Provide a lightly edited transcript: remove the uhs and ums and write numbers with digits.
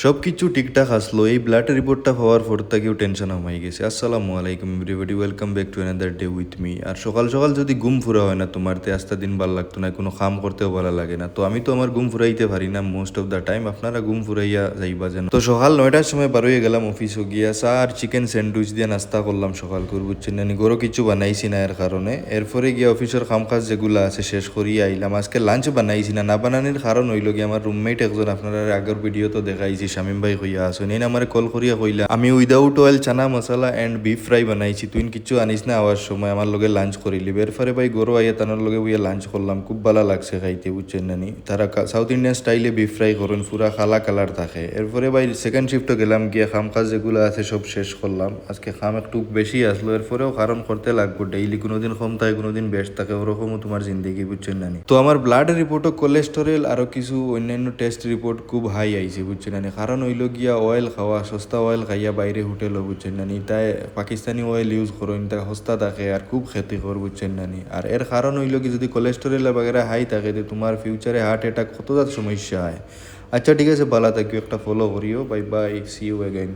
সব কিছু ঠিকঠাক আসলো, এই ব্লাড রিপোর্টটা হওয়ার পর থেকেও টেনশন হয়ে গেছে। আসসালামু আলাইকুম everybody, welcome back to another day with me. আর সকাল সকাল যদি ঘুম ফুরা হয় না তোমার, তে আস্তা দিন ভালো লাগতো না, কোনো কাম করতেও ভালো লাগে না। তো আমি তো আমার ঘুম ফুরাইতে পারি না মোস্ট অফ দ্য টাইম, আপনারা ঘুম ফুরাইয়া যাইবা যেন। তো সকাল 9টার সময় বারোয় গেলাম অফিসও গিয়া, চা আর চিকেন স্যান্ডউইচ দিয়ে নাস্তা করলাম সকাল করে, বুঝছেন না, গরো কিছু বানাইছি না এর কারণে। এরপরে গিয়া অফিসের কাম কাজ যেগুলো আছে শেষ করিয়া আইলাম। আজকে লাঞ্চ বানাইছি না, না বানানোর কারণ হইল গিয়ে আমার রুমমেট একজন, আপনারা আগের ভিডিও তো দেখাইছি, শামিম ভাই হইয়া আসুন, এই আমার কল করিয়া কইলা আমি without oil chana masala and beef fry বানাইছি, তুই কিছু আনিস না আওয়ার সময় আমার লগে লাঞ্চ করিলি। এরপরে ভাই গরো আইয়া তানোর লগে উইয়া লাঞ্চ করলাম, খুব ভালো লাগছে খাইতে, বুঝছেন নানি। তারা সাউথ ইন্ডিয়ান স্টাইলে বিফ ফ্রাই করেন, পুরা কালা কালার থাকে। এরপরে ভাই সেকেন্ড শিফটও গেলাম, গিয়ে খাম কাজ যেগুলো আছে সব শেষ করলাম। আজকে খাম একটু বেশি আসলো, এরপরেও কারণ করতে লাগবো, ডেইলি কোনোদিন কম থাকে কোনোদিন বেশ থাকে, ওরকমও তোমার জিন্দগি, বুঝছেন নানি। তো আমার ব্লাড রিপোর্টও কোলেস্টেরল আরো কিছু অন্যান্য টেস্ট রিপোর্ট খুব হাই আইছে, বুঝছেন নানি। কারণ হইল গিয়া অয়েল খাওয়া, সস্তা অয়েল খাইয়া বাইরে হোটেলও, বুঝছেন নানি। তাই পাকিস্তানি অয়েল ইউজ করেন, তা সস্তা থাকে আর খুব ক্ষতিকর, বুঝছেন নানি। আর এর কারণ হইল কি, যদি কোলেস্টেরল বাগেরা হাই থাকে তো তোমার ফিউচারে হার্ট অ্যাটাক কতটা সমস্যা হয়। আচ্ছা ঠিক আছে, ভালো থাকিও, একটা ফলো করিও, bye bye, see you again.